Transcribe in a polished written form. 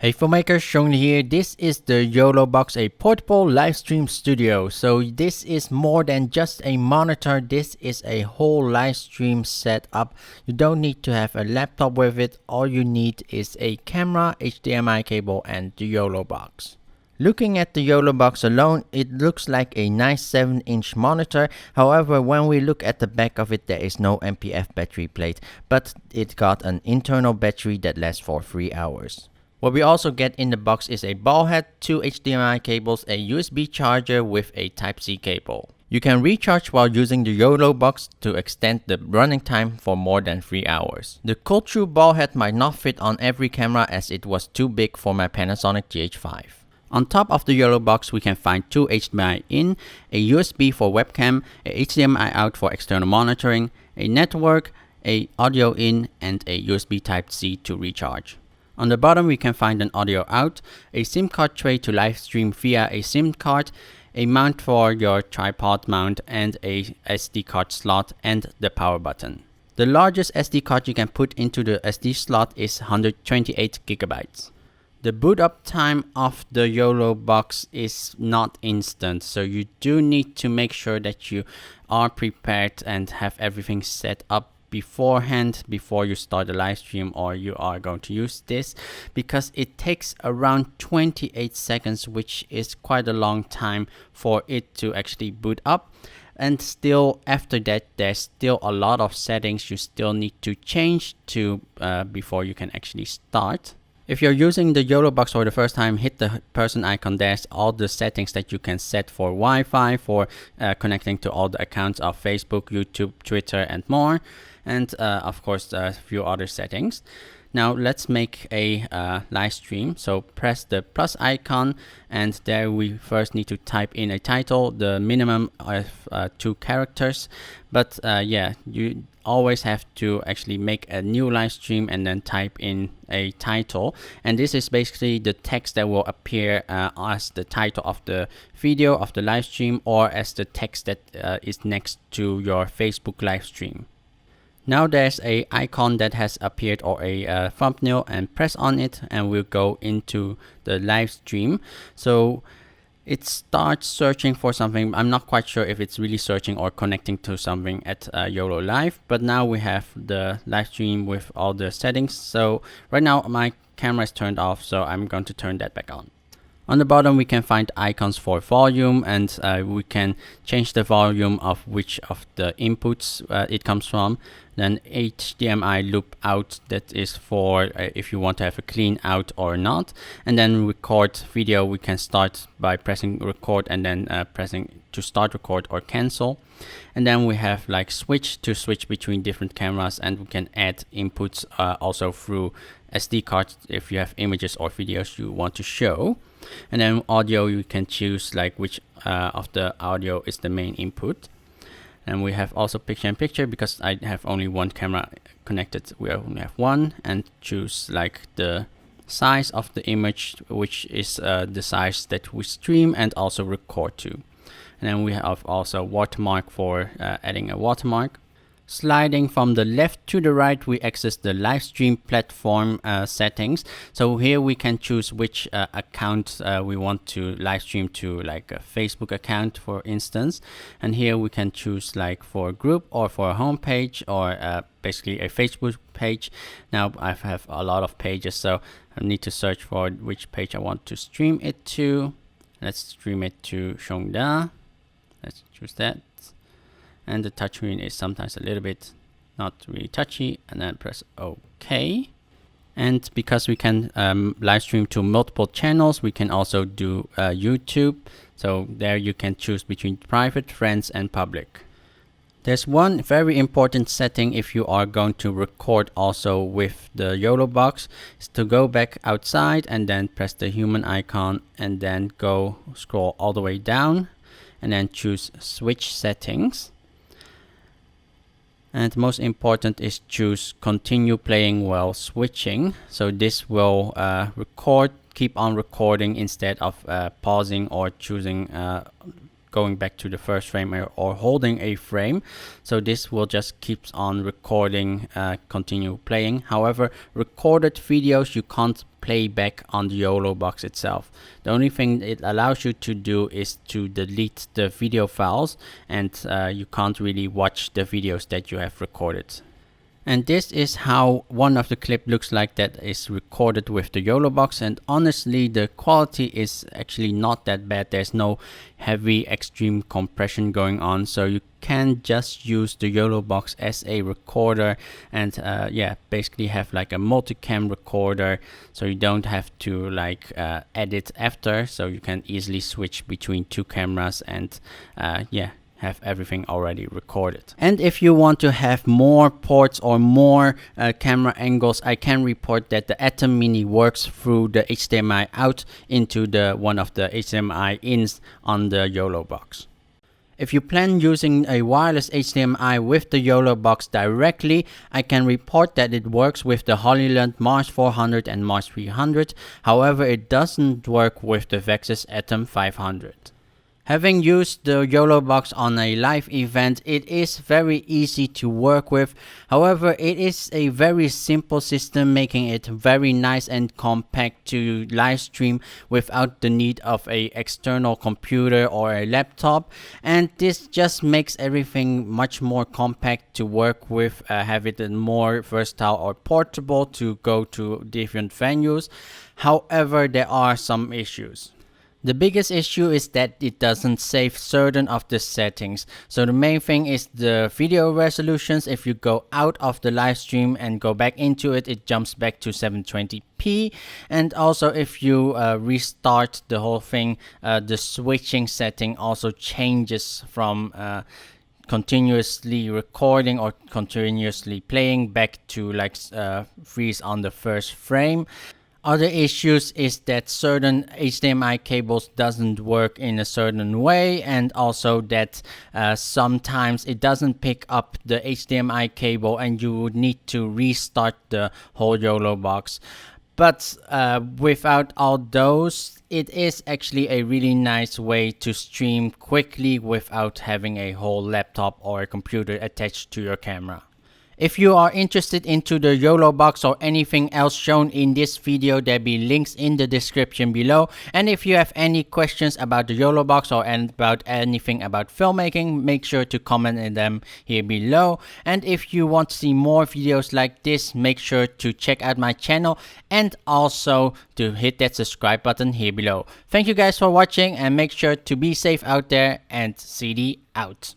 Hey filmmakers, Chung here. This is the Yolobox, a portable live stream studio. So this is more than just a monitor. This is a whole live stream setup. You don't need to have a laptop with it. All you need is a camera, HDMI cable, and the Yolobox. Looking at the Yolobox alone, it looks like a nice 7-inch monitor. However, when we look at the back of it, there is no MPF battery plate, but it got an internal battery that lasts for 3 hours. What we also get in the box is a ball head, 2 HDMI cables, a USB charger with a Type-C cable. You can recharge while using the Yolobox to extend the running time for more than 3 hours. The Culture ball head might not fit on every camera as it was too big for my Panasonic GH5. On top of the Yolobox, we can find 2 HDMI in, a USB for webcam, a HDMI out for external monitoring, a network, a audio in, and a USB Type-C to recharge. On the bottom, we can find an audio out, a SIM card tray to live stream via a SIM card, a mount for your tripod mount, and a SD card slot, and the power button. The largest SD card you can put into the SD slot is 128 gigabytes. The boot up time of the Yolobox is not instant, so you do need to make sure that you are prepared and have everything set up beforehand before you start the live stream or you are going to use this, because it takes around 28 seconds, which is quite a long time for it to actually boot up. And still after that, there's still a lot of settings you still need to change to before you can actually start. If you're using the Yolobox for the first time, hit the person icon. There's all the settings that you can set for Wi-Fi, for connecting to all the accounts of Facebook, YouTube, Twitter, and more. And of course, a few other settings. Now let's make a live stream. So press the plus icon, and there we first need to type in a title, the minimum of 2 characters. But yeah, you always have to actually make a new live stream and then type in a title. And this is basically the text that will appear as the title of the video of the live stream, or as the text that is next to your Facebook live stream. Now there's a icon that has appeared, or a thumbnail, and press on it and we'll go into the live stream. So it starts searching for something. I'm not quite sure if it's really searching or connecting to something at YOLO Live, but now we have the live stream with all the settings. So right now my camera is turned off, so I'm going to turn that back on. On the bottom, we can find icons for volume, and we can change the volume of which of the inputs it comes from. Then HDMI loop out, that is for if you want to have a clean out or not. And then record video, we can start by pressing record and then pressing to start record or cancel. And then we have like switch to switch between different cameras, and we can add inputs also through SD cards if you have images or videos you want to show. And then audio, you can choose like which of the audio is the main input. And we have also picture in picture, because I have only one camera connected, we only have one, and choose like the size of the image, which is the size that we stream and also record to. And then we have also watermark for adding a watermark. Sliding from the left to the right, we access the live stream platform settings. So here we can choose which account we want to live stream to, like a Facebook account, for instance. And here we can choose like for a group or for a home page, or basically a Facebook page. Now I have a lot of pages, so I need to search for which page I want to stream it to. Let's stream it to chungdha. Let's choose that. And the touchscreen is sometimes a little bit not really touchy, and then press OK. And because we can live stream to multiple channels, we can also do YouTube. So there you can choose between private, friends, and public. There's one very important setting if you are going to record also with the Yolobox, is to go back outside and then press the human icon, and then scroll all the way down, and then choose switch settings. And most important is choose continue playing while switching. So this will keep on recording instead of pausing or choosing going back to the first frame or holding a frame. So this will just keeps on recording, continue playing. However, recorded videos you can't play back on the Yolobox itself. The only thing it allows you to do is to delete the video files, and you can't really watch the videos that you have recorded. And this is how one of the clip looks like that is recorded with the Yolobox, and honestly the quality is actually not that bad. There's no heavy extreme compression going on, so you can just use the Yolobox as a recorder and yeah, basically have like a multicam recorder, so you don't have to like edit after, so you can easily switch between two cameras and yeah, have everything already recorded. And if you want to have more ports or more camera angles, I can report that the Atom Mini works through the HDMI out into the one of the HDMI ins on the Yolobox. If you plan using a wireless HDMI with the Yolobox directly, I can report that it works with the Hollyland Mars 400 and Mars 300. However, it doesn't work with the Vexus Atom 500. Having used the Yolobox on a live event, it is very easy to work with. However, it is a very simple system, making it very nice and compact to live stream without the need of a external computer or a laptop. And this just makes everything much more compact to work with, have it more versatile or portable to go to different venues. However, there are some issues. The biggest issue is that it doesn't save certain of the settings. So the main thing is the video resolutions. If you go out of the live stream and go back into it, it jumps back to 720p. And also if you restart the whole thing, the switching setting also changes from continuously recording or continuously playing back to like freeze on the first frame. Other issues is that certain HDMI cables doesn't work in a certain way, and also that sometimes it doesn't pick up the HDMI cable and you would need to restart the whole Yolobox. But without all those, it is actually a really nice way to stream quickly without having a whole laptop or a computer attached to your camera. If you are interested into the Yolobox or anything else shown in this video, there'll be links in the description below. And if you have any questions about the Yolobox or about anything about filmmaking, make sure to comment in them here below. And if you want to see more videos like this, make sure to check out my channel and also to hit that subscribe button here below. Thank you guys for watching, and make sure to be safe out there, and CD out.